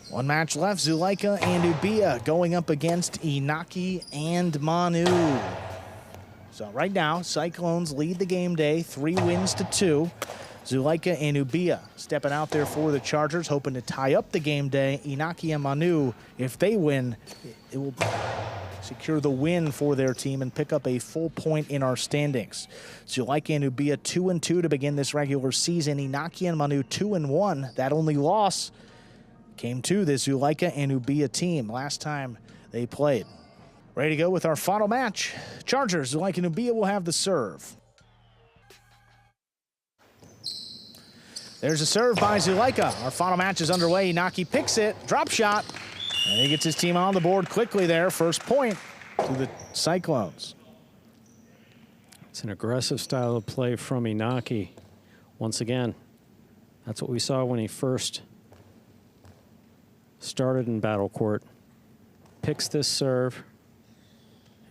One match left, Zulaika and Ubilla going up against Inaki and Manu. So right now, Cyclones lead the game day, 3 wins to 2. Zulaika and Ubilla stepping out there for the Chargers, hoping to tie up the game day. Inaki and Manu, if they win, it will secure the win for their team and pick up a full point in our standings. Zulaika and Ubilla 2-2 to begin this regular season. Inaki and Manu 2-1. That only loss came to this Zulaika and Ubilla team last time they played. Ready to go with our final match. Chargers, Zulaika and Ubilla will have the serve. There's a serve by Zulaika. Our final match is underway. Inaki picks it, drop shot, and he gets his team on the board quickly there. First point to the Cyclones. It's an aggressive style of play from Inaki. Once again, that's what we saw when he first started in battle court. Picks this serve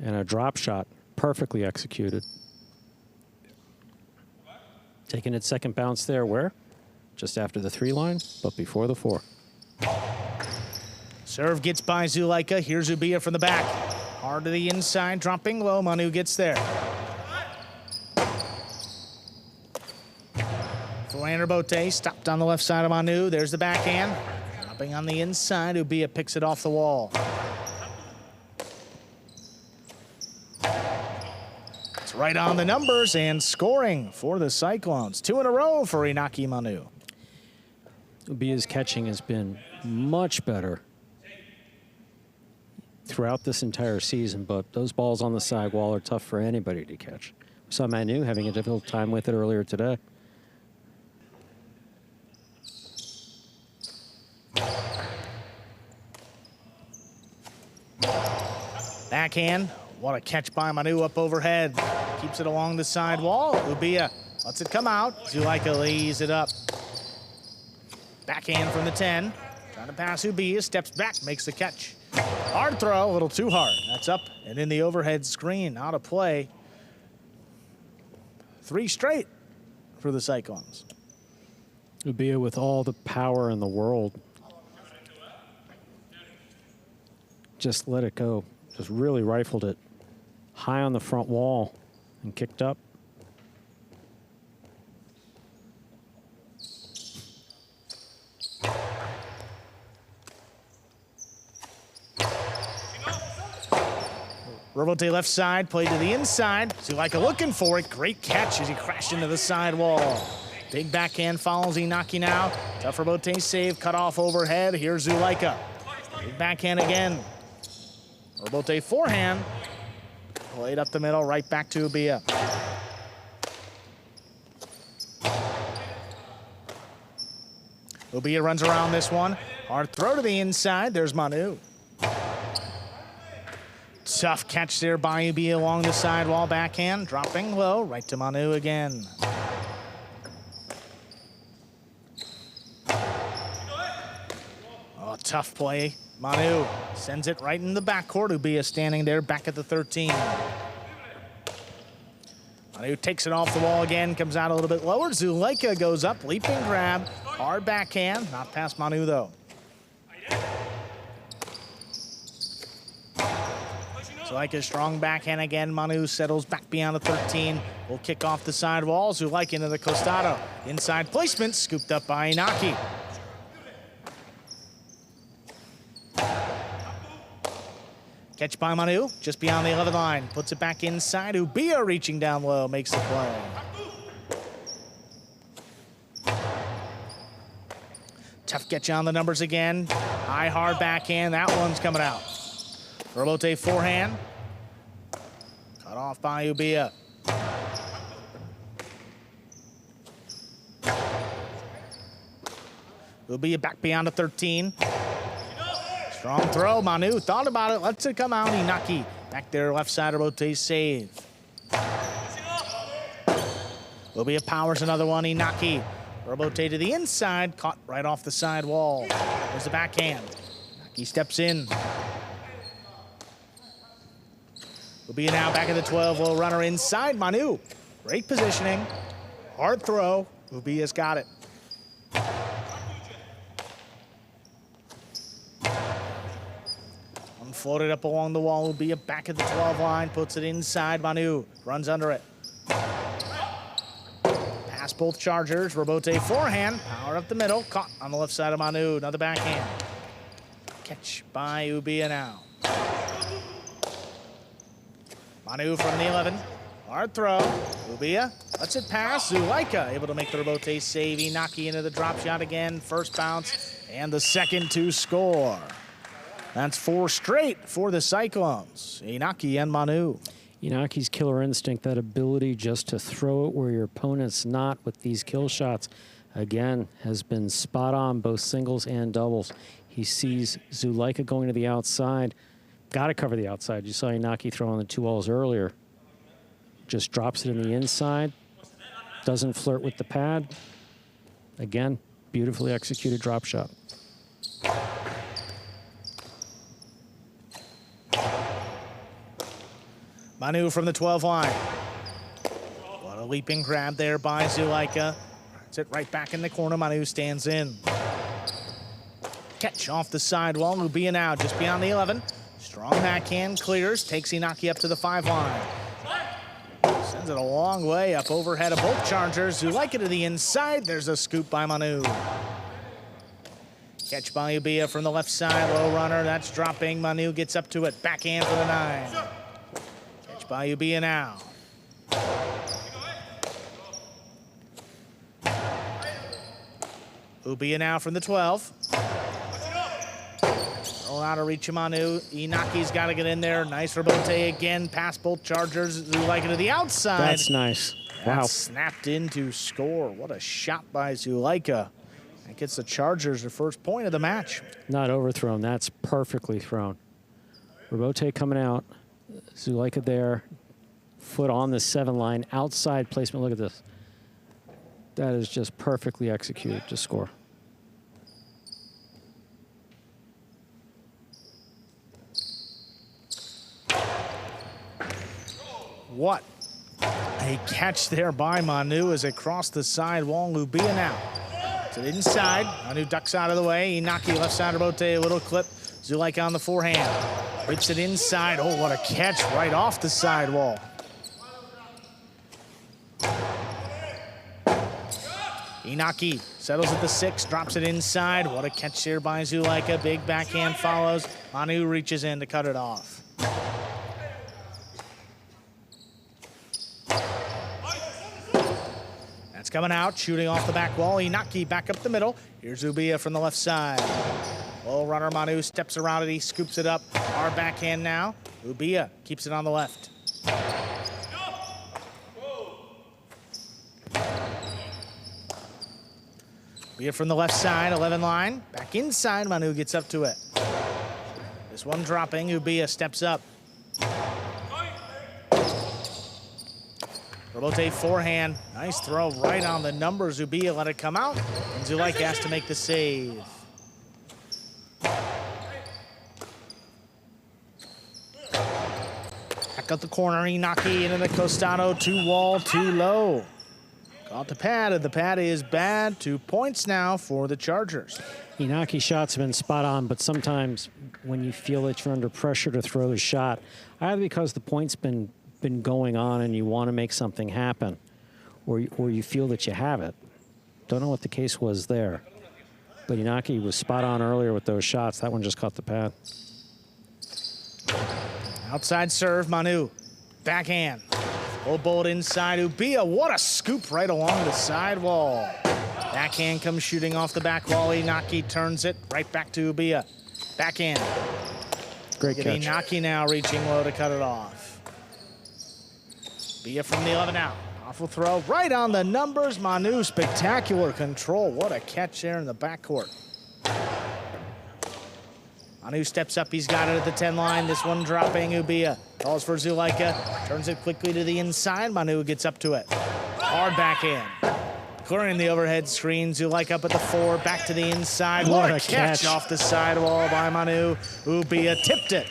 and a drop shot, perfectly executed. Taking its second bounce there, where? Just after the 3 line, but before the 4. Serve gets by Zulaika. Here's Ubilla from the back. Hard to the inside, dropping low. Manu gets there. Flander Bote stopped on the left side of Manu. There's the backhand. Dropping on the inside. Ubilla picks it off the wall. It's right on the numbers and scoring for the Cyclones. 2 in a row for Inaki Manu. Ubilla's catching has been much better throughout this entire season, but those balls on the sidewall are tough for anybody to catch. We saw Manu having a difficult time with it earlier today. Backhand. What a catch by Manu up overhead. Keeps it along the side wall. Ubilla lets it come out. Zulaika lays it up. Backhand from the 10. Trying to pass Ubilla. Steps back. Makes the catch. Hard throw. A little too hard. That's up and in the overhead screen. Out of play. 3 straight for the Cyclones. Ubilla with all the power in the world. Just let it go. Just really rifled it high on the front wall and kicked up. Robote left side, played to the inside. Zulaika looking for it. Great catch as he crashed into the side wall. Big backhand follows Inaki now. Tough Robote save, cut off overhead. Here's Zulaika. Big backhand again. Robote forehand. Played up the middle, right back to Ubilla. Ubilla runs around this one. Hard throw to the inside. There's Manu. Tough catch there by Ubilla along the sidewall. Backhand, dropping low, right to Manu again. Oh, tough play. Manu sends it right in the backcourt. Ubilla standing there back at the 13. Manu takes it off the wall again, comes out a little bit lower. Zulaika goes up, leaping grab. Hard backhand, not past Manu though. Zulaika strong backhand again. Manu settles back beyond the 13. Will kick off the side wall. Zulaika into the costado. Inside placement, scooped up by Inaki. Catch by Manu, just beyond the 11 line. Puts it back inside. Ubilla reaching down low, makes the play. Tough catch on the numbers again. High, hard backhand. That one's coming out. Robote forehand. Cut off by Ubilla. Ubilla back beyond the 13. Strong throw. Manu thought about it. Lets it come out. Inaki back there, left side of Robote save. Ubilla powers another one. Inaki. Robote to the inside. Caught right off the side wall. There's the backhand. Inaki steps in. Ubilla now back at the 12. Low runner inside. Manu. Great positioning. Hard throw. Ubilla's got it. Floated up along the wall. Ubilla back at the 12 line. Puts it inside. Manu runs under it. Pass both Chargers. Robote forehand. Power up the middle. Caught on the left side of Manu. Another backhand. Catch by Ubilla now. Manu from the 11. Hard throw. Ubilla lets it pass. Zulaika able to make the Robote save. Inaki into the drop shot again. First bounce and the second to score. That's 4 straight for the Cyclones. Inaki and Manu. Inaki's killer instinct, that ability just to throw it where your opponent's not with these kill shots, again, has been spot on, both singles and doubles. He sees Zulaika going to the outside. Got to cover the outside. You saw Inaki throw on the 2 walls earlier. Just drops it in the inside. Doesn't flirt with the pad. Again, beautifully executed drop shot. Manu from the 12 line. What a leaping grab there by Zulaika. Puts it right back in the corner. Manu stands in. Catch off the sidewall. Ubilla now just beyond the 11. Strong backhand, clears, takes Inaki up to the 5 line. Sends it a long way up overhead of both Chargers. Zulaika to the inside. There's a scoop by Manu. Catch by Ubilla from the left side. Low runner, that's dropping. Manu gets up to it. Backhand for the 9. Catch by Ubilla now. Ubilla now from the 12. Oh, out of reach of Manu. Inaki's got to get in there. Nice for Bote again. Past both Chargers. Zulaika to the outside. That's nice. Wow. That's snapped in to score. What a shot by Zulaika. That gets the Chargers their first point of the match. Not overthrown. That's perfectly thrown. Robote coming out. Zulaika there. Foot on the 7 line. Outside placement. Look at this. That is just perfectly executed to score. What a catch there by Manu as it crossed the sidewall. Ubilla now. To the inside. Manu ducks out of the way. Inaki left side of Bote, a little clip. Zulaika on the forehand. Whips it inside. Oh, what a catch right off the sidewall. Inaki settles at the 6, drops it inside. What a catch here by Zulaika. Big backhand follows. Manu reaches in to cut it off. That's coming out, shooting off the back wall. Inaki back up the middle. Here's Ubilla from the left side. Low runner Manu steps around it. He scoops it up. Our backhand now. Ubilla keeps it on the left. Ubilla from the left side, 11 line. Back inside, Manu gets up to it. This one dropping, Ubilla steps up. Robote forehand, nice throw right on the numbers. Ubilla let it come out, and Zulaika has to make the save. Back up the corner, Inaki into the Costado, 2 wall, 2 low. Caught the pad, and the pad is bad. 2 points now for the Chargers. Inaki shots have been spot on, but sometimes when you feel that you're under pressure to throw a shot, either because the point's been going on and you want to make something happen, or you feel that you have it. Don't know what the case was there. But Inaki was spot on earlier with those shots. That one just caught the pad. Outside serve, Manu. Backhand. Low bullet inside. Ubilla, what a scoop right along the sidewall. Backhand comes shooting off the back wall. Inaki turns it right back to Ubilla. Backhand. Great catch. Inaki now reaching low to cut it off. Ubilla from the 11 out. Awful throw right on the numbers. Manu, spectacular control. What a catch there in the backcourt. Manu steps up. He's got it at the 10 line. This one dropping. Ubilla calls for Zulaika. Turns it quickly to the inside. Manu gets up to it. Hard backhand. Clearing the overhead screen. Zulaika up at the 4. Back to the inside. What a catch off the sidewall by Manu. Ubilla tipped it.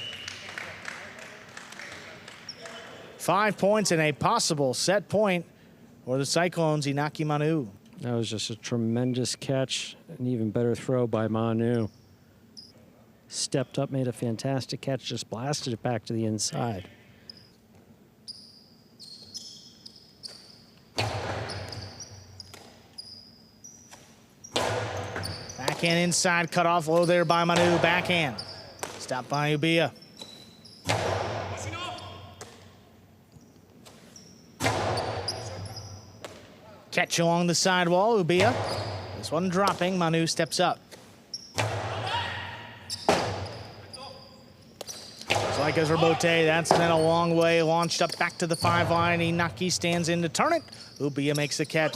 5 points and a possible set point for the Cyclones. Inaki Manu. That was just a tremendous catch. An even better throw by Manu. stepped up, made a fantastic catch, just blasted it back to the inside. Backhand inside, cut off low there by Manu. Backhand. Stopped by Ubilla. Catch along the sidewall, Ubilla. This one dropping, Manu steps up. Zulaika's rebote, that's been a long way. Launched up back to the 5 line. Inaki stands in to turn it. Ubilla makes the catch.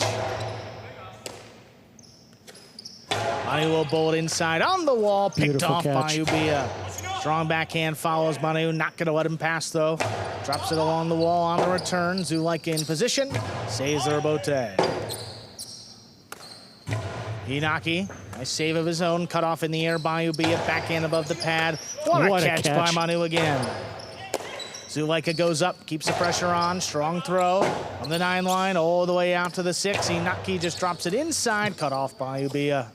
Manu will bullet inside on the wall. Picked Beautiful off catch by Ubilla. Strong backhand follows Manu. Not going to let him pass, though. Drops it along the wall on the return. Zulaika in position. Saves the rebote. Inaki, nice save of his own. Cut off in the air by Ubilla. Backhand above the pad. What a catch by Manu again. Zulaika goes up, keeps the pressure on. Strong throw on the 9 line, all the way out to the 6. Inaki just drops it inside. Cut off by Ubilla.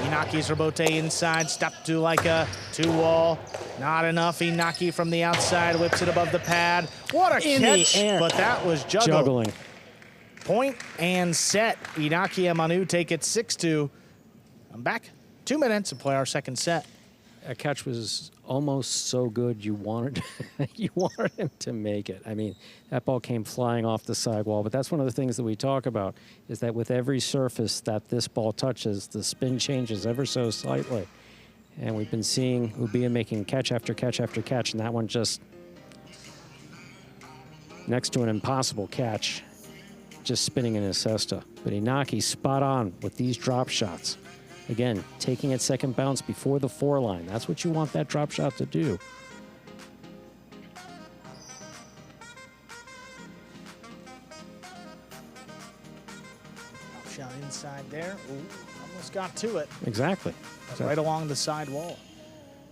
Inaki's rebote inside, step Zulaika, 2-wall. Not enough. Inaki from the outside, whips it above the pad. What a catch, but that was juggling. Point and set. Inaki and Manu take it 6-2. I'm back 2 minutes to play our second set. That catch was almost so good you wanted you wanted him to make it. I mean, that ball came flying off the sidewall, but that's one of the things that we talk about, is that with every surface that this ball touches, the spin changes ever so slightly. And we've been seeing Ubilla making catch after catch after catch, and that one just next to an impossible catch, just spinning in his cesta. But Inaki spot on with these drop shots. Again, taking it second bounce before the 4 line. That's what you want that drop shot to do. Drop shot inside there. Ooh, almost got to it. Exactly. Right along the side wall.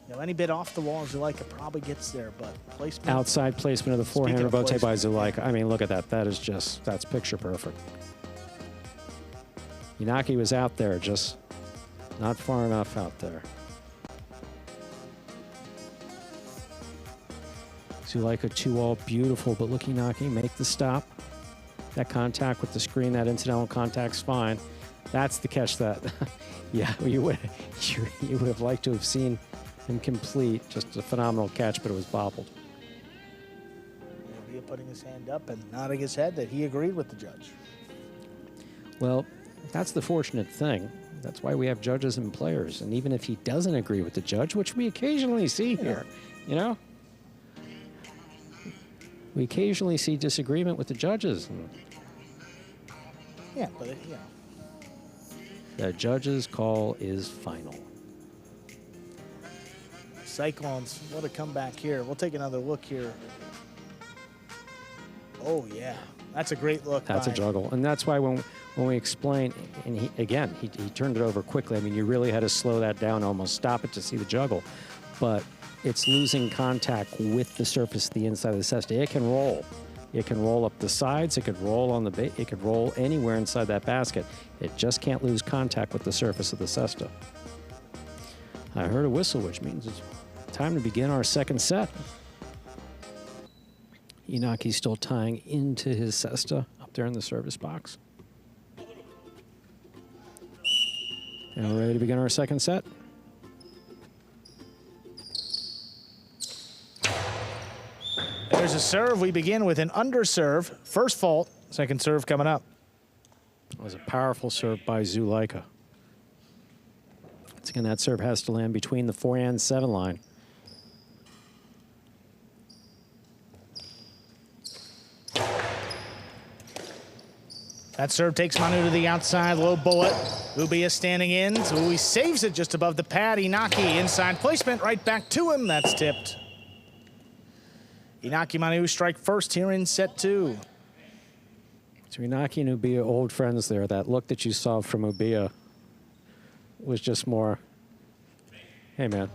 You know, any bit off the wall, Zulaika probably gets there, but placement. Outside placement of the forehand rebote by Zulaika. I mean, look at that. That is just, that's picture perfect. Inaki was out there, just not far enough out there. Zulaika 2-all, beautiful, but look, Inaki, make the stop. That contact with the screen, that incidental contact's fine. That's the catch that, yeah, you would have liked to have seen him complete. Just a phenomenal catch, but it was bobbled. Ubilla putting his hand up and nodding his head that he agreed with the judge. Well, that's the fortunate thing. That's why we have judges and players. And even if he doesn't agree with the judge, which we occasionally see here, you know, we occasionally see disagreement with the judges. Yeah, but yeah. The judge's call is final. Cyclones, what a comeback here. We'll take another look here. Oh, yeah. That's a great look. That's a juggle. And that's why when we explain, and he turned it over quickly. I mean, you really had to slow that down, almost stop it to see the juggle. But it's losing contact with the surface of the inside of the cesta. It can roll. It can roll up the sides. It could roll on the base. It could roll anywhere inside that basket. It just can't lose contact with the surface of the cesta. I heard a whistle, which means it's time to begin our second set. Inaki's still tying into his cesta up there in the service box. And we're ready to begin our second set. There's a serve. We begin with an underserve. First fault, second serve coming up. It was a powerful serve by Zulaika. Once again, that serve has to land between the 4 and 7 line. That serve takes Manu to the outside, low bullet. Ubilla standing in, so he saves it just above the pad. Inaki inside placement, right back to him. That's tipped. Inaki Manu strike first here in set 2. So Inaki and Ubilla, old friends there. That look that you saw from Ubilla was just more, hey man,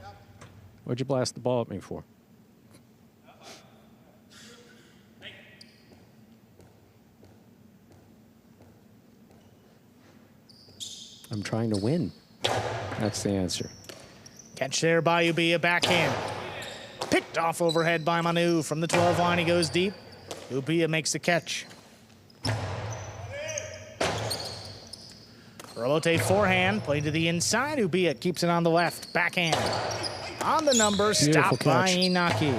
what'd you blast the ball at me for? I'm trying to win. That's the answer. Catch there by Ubilla, backhand. Picked off overhead by Manu. From the 12 line, he goes deep. Ubilla makes the catch. Rabote forehand, played to the inside. Ubilla keeps it on the left, backhand. On the number, stopped by Inaki.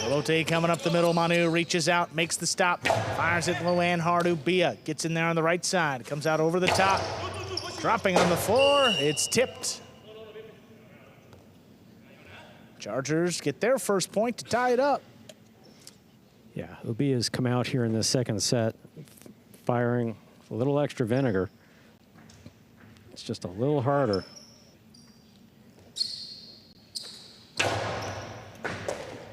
Rabote coming up the middle. Manu reaches out, makes the stop, fires it low and hard. Ubilla gets in there on the right side, comes out over the top. Dropping on the floor, it's tipped. Chargers get their first point to tie it up. Yeah, Ubilla's come out here in the second set, firing a little extra vinegar. It's just a little harder.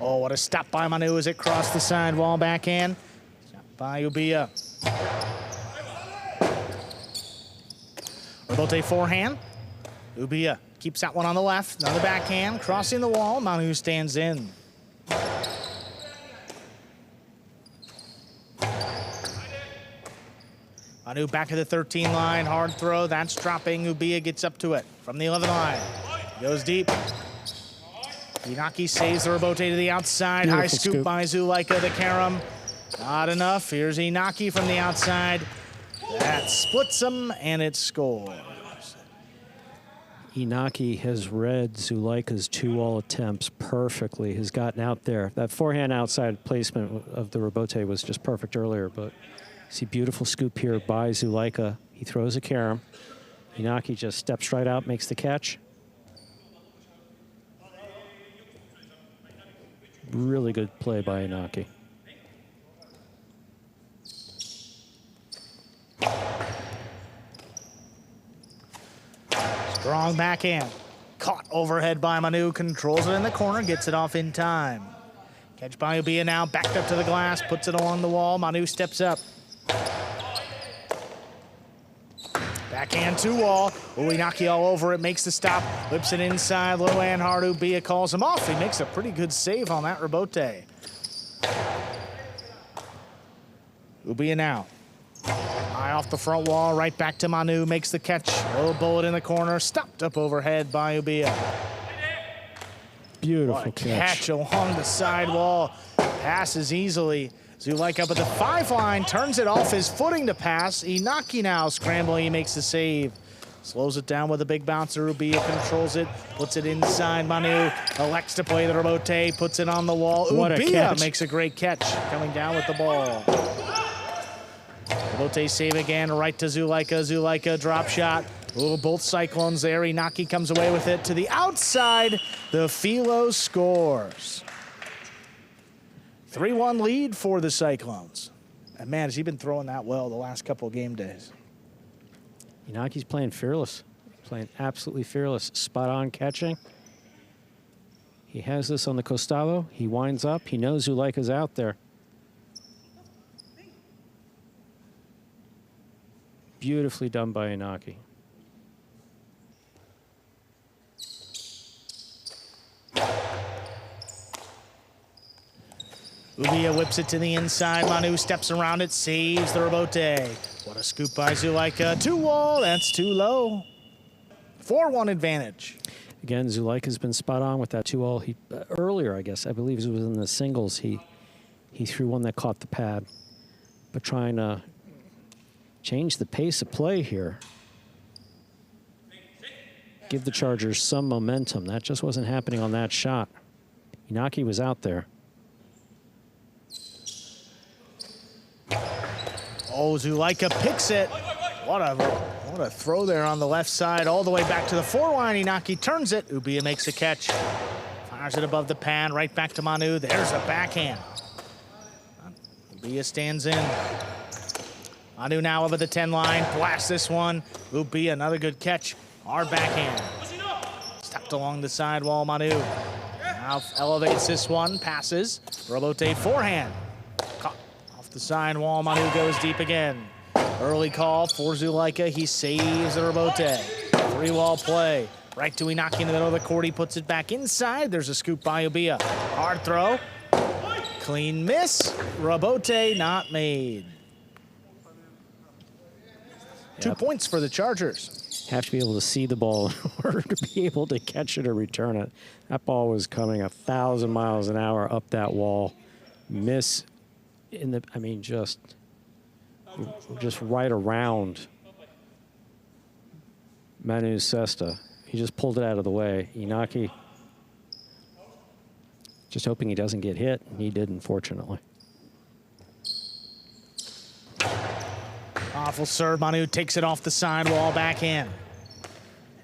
Oh, what a stop by Manu as it crossed the sidewall, backhand. Stop by Ubilla. Rabote forehand. Ubilla keeps that one on the left. Another backhand, crossing the wall. Manu stands in. Manu back at the 13 line, hard throw, that's dropping. Ubilla gets up to it from the 11 line. Goes deep. Inaki saves the Rabote to the outside. Beautiful High scoop by Zulaika, the carom. Not enough. Here's Inaki from the outside. That splits them, and it scores. Inaki has read Zulaika's 2-all attempts perfectly. Has gotten out there. That forehand outside placement of the Rabote was just perfect earlier, but see beautiful scoop here by Zulaika. He throws a carom. Inaki just steps right out, makes the catch. Really good play by Inaki. Strong backhand. Caught overhead by Manu, controls it in the corner, gets it off in time. Catch by Ubilla now, backed up to the glass, puts it along the wall. Manu steps up. Backhand 2-wall. Inaki all over it, makes the stop, whips it inside, low and hard. Ubilla calls him off. He makes a pretty good save on that Rabote. Ubilla now. High off the front wall, right back to Manu, makes the catch. Low bullet in the corner, stopped up overhead by Ubilla. Beautiful catch along the sidewall. Passes easily. Zulaika up at the 5 line, turns it off his footing to pass. Inaki now scrambling, he makes the save. Slows it down with a big bouncer. Ubilla controls it, puts it inside. Manu elects to play the Rabote, puts it on the wall. What a Ubilla catch. makes a great catch, coming down with the ball. Rabote save again, right to Zulaika. Zulaika drop shot. Both Cyclones there. Inaki comes away with it to the outside. The Philo scores. 3-1 lead for the Cyclones. And man, has he been throwing that well the last couple of game days. Inaki's playing fearless, playing absolutely fearless. Spot on catching. He has this on the costado. He winds up. He knows Zulaika's out there. Beautifully done by Inaki. Ubilla whips it to the inside. Manu steps around it, saves the Rabote. What a scoop by Zulaika. 2-wall, that's too low. 4-1 advantage. Again, Zulaika's been spot on with that 2-all. He earlier, I guess, I believe it was in the singles. He threw one that caught the pad, but trying to change the pace of play here. Give the Chargers some momentum. That just wasn't happening on that shot. Inaki was out there. Oh, Zulaika picks it. What a throw there on the left side, all the way back to the 4 line. Inaki turns it. Ubilla makes a catch. Fires it above the pan, right back to Manu. There's a backhand. Ubilla stands in. Manu now over the 10 line. Blasts this one. Ubilla, another good catch. Hard backhand. Stepped along the sidewall, Manu. Now elevates this one. Passes. Rabote forehand. Caught off the sidewall. Manu goes deep again. Early call for Zulaika. He saves the Rabote. 3-wall play. Right to Inaki in the middle of the court. He puts it back inside. There's a scoop by Ubilla. Hard throw. Clean miss. Rabote not made. 2 points for the Chargers. Have to be able to see the ball in order to be able to catch it or return it. That ball was coming 1,000 miles an hour up that wall. Miss in the, I mean, just right around Manu's cesta. He just pulled it out of the way. Inaki just hoping he doesn't get hit. He did, unfortunately. Awful serve. Manu takes it off the sidewall, backhand.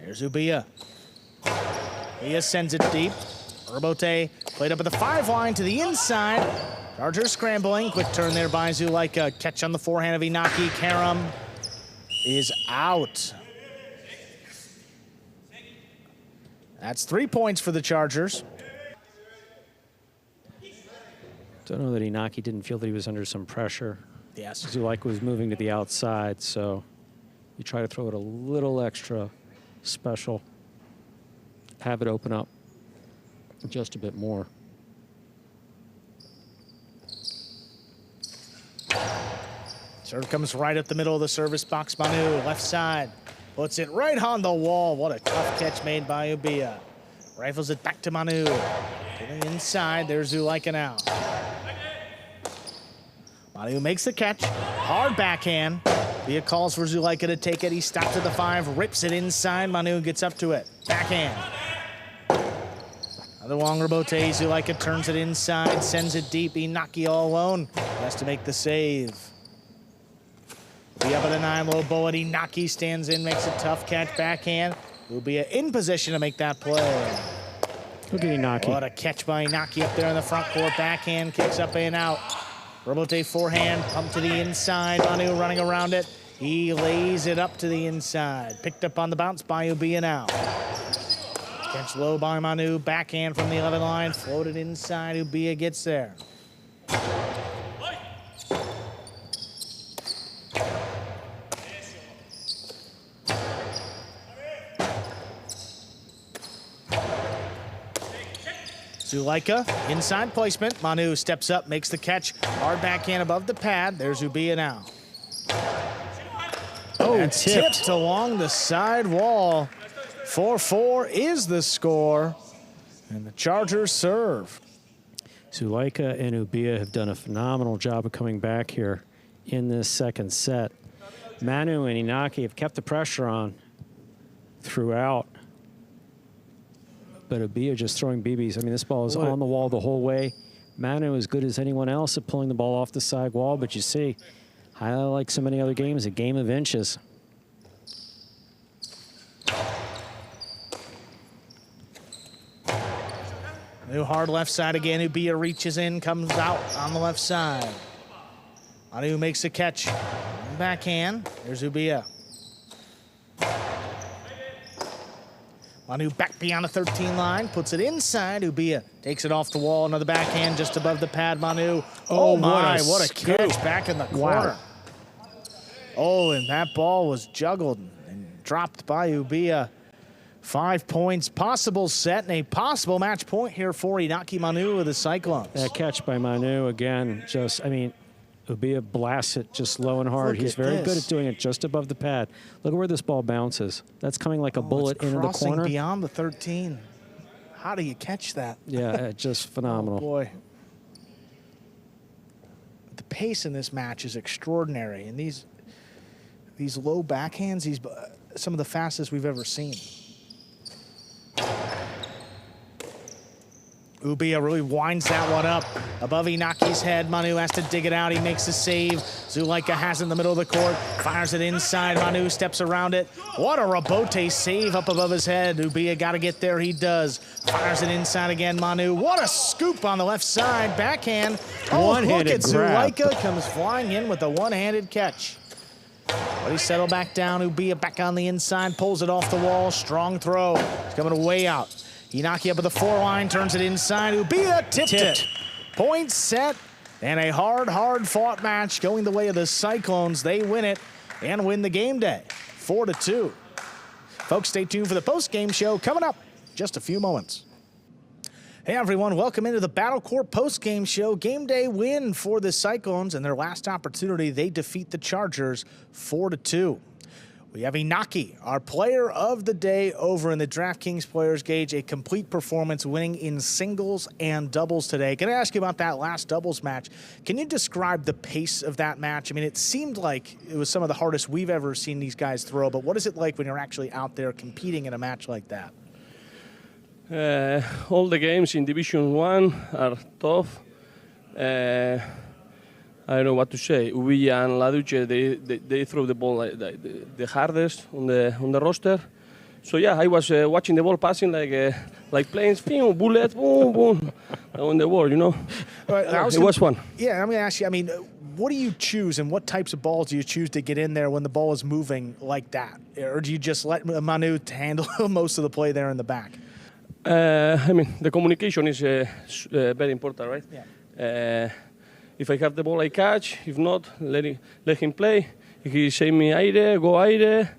Here's Ubilla. Ubilla sends it deep. Urbote played up at the 5 line to the inside. Chargers scrambling. Quick turn there by Zulaika. Catch on the forehand of Inaki. Karam is out. That's 3 points for the Chargers. Don't know that Inaki didn't feel that he was under some pressure. Yes. Zulaika was moving to the outside, so you try to throw it a little extra special. Have it open up just a bit more. Serve comes right up the middle of the service box. Manu, left side. Puts it right on the wall. What a tough catch made by Ubilla. Rifles it back to Manu. To the inside, there's Zulaika now. Manu makes the catch. Hard backhand. Ubilla calls for Zulaika to take it. He stops at the 5, rips it inside. Manu gets up to it. Backhand. Another long rebote. Zulaika turns it inside, sends it deep. Inaki all alone. He has to make the save. Be up at the 9, low bullet. Inaki stands in, makes a tough catch, backhand. Ubilla in position to make that play. Look at Inaki. What a catch by Inaki up there in the front court. Backhand, kicks up and out. Robote forehand, pump to the inside. Manu running around it. He lays it up to the inside. Picked up on the bounce by Ubilla now. Catch low by Manu. Backhand from the 11 line. Floated inside. Ubilla gets there. Zulaika, inside placement. Manu steps up, makes the catch. Hard backhand above the pad. There's Ubilla now. Oh, that's tipped along the side wall. 4-4 is the score. And the Chargers serve. Zulaika and Ubilla have done a phenomenal job of coming back here in this second set. Manu and Inaki have kept the pressure on throughout. But Ubilla just throwing BBs. I mean, this ball is on the wall the whole way. Manu is good as anyone else at pulling the ball off the side wall, but you see, like so many other games, a game of inches. New hard left side again. Ubilla reaches in, comes out on the left side. Manu makes a catch. Backhand. There's Ubilla. Manu back beyond the 13 line, puts it inside. Ubilla takes it off the wall. Another backhand just above the pad. Manu. Oh my, what a catch back in the corner. Wow. Oh, and that ball was juggled and dropped by Ubilla. 5 points, possible set, and a possible match point here for Inaki Manu with the Cyclones. That catch by Manu again, just, I mean, Ubilla blasts it just low and hard. He's very good at doing it just above the pad. Look at where this ball bounces. That's coming like a bullet into the corner. Beyond the 13. How do you catch that? Yeah, just phenomenal. Oh boy. The pace in this match is extraordinary. And these low backhands, some of the fastest we've ever seen. Ubilla really winds that one up above Inaki's head. Manu has to dig it out. He makes a save. Zulaika has it in the middle of the court. Fires it inside. Manu steps around it. What a rebote save up above his head. Ubilla got to get there. He does. Fires it inside again. Manu. What a scoop on the left side. Backhand. Oh, look at Zulaika. Comes flying in with a one-handed catch. But he settled back down. Ubilla back on the inside. Pulls it off the wall. Strong throw. It's coming way out. Inaki up at the 4 line, turns it inside. Ubilla tipped it. Point set, and a hard fought match going the way of the Cyclones. They win it and win the game day, 4-2. Folks, stay tuned for the post-game show coming up in just a few moments. Hey everyone, welcome into the Battle Court post-game show. Game day win for the Cyclones, and their last opportunity, they defeat the Chargers 4-2. We have Inaki, our player of the day over in the DraftKings Players Gauge, a complete performance, winning in singles and doubles today. Going to ask you about that last doubles match. Can you describe the pace of that match? I mean, it seemed like it was some of the hardest we've ever seen these guys throw, but what is it like when you're actually out there competing in a match like that? All the games in Division 1 are tough. I don't know what to say. Ubilla and Laduce, they throw the ball like the hardest on the roster. So yeah, I was watching the ball passing like planes, bullets, boom, boom, on the wall, you know. It was fun. Yeah, I'm going to ask you, I mean, what do you choose and what types of balls do you choose to get in there when the ball is moving like that? Or do you just let Manu handle most of the play there in the back? I mean, the communication is very important, right? Yeah. If I have the ball, I catch. If not, let him play. If he say me aire, go aire.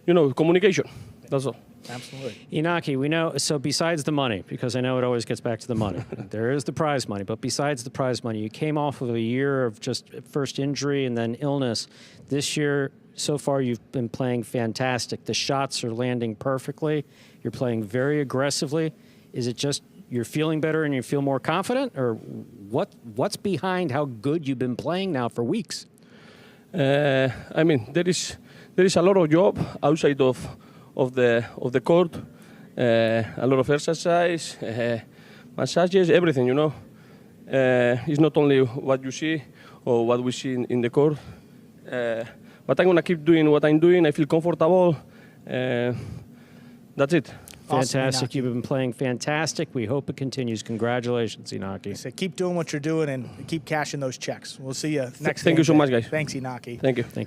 You know, communication. That's all. Absolutely. Inaki, we know, so besides the money, because I know it always gets back to the money, there is the prize money, but besides the prize money, you came off of a year of just first injury and then illness. This year, so far, you've been playing fantastic. The shots are landing perfectly. You're playing very aggressively. Is it just you're feeling better and you feel more confident, or what's behind how good you've been playing now for weeks? I mean, there is a lot of job outside of the court, a lot of exercise, massages, everything. You know, it's not only what you see or what we see in the court, but I'm gonna keep doing what I'm doing. I feel comfortable. That's it. Fantastic. Awesome, You've been playing fantastic. We hope it continues. Congratulations, Inaki. So keep doing what you're doing and keep cashing those checks. We'll see you next Thank you so much, guys. Thanks, Inaki. Thank you.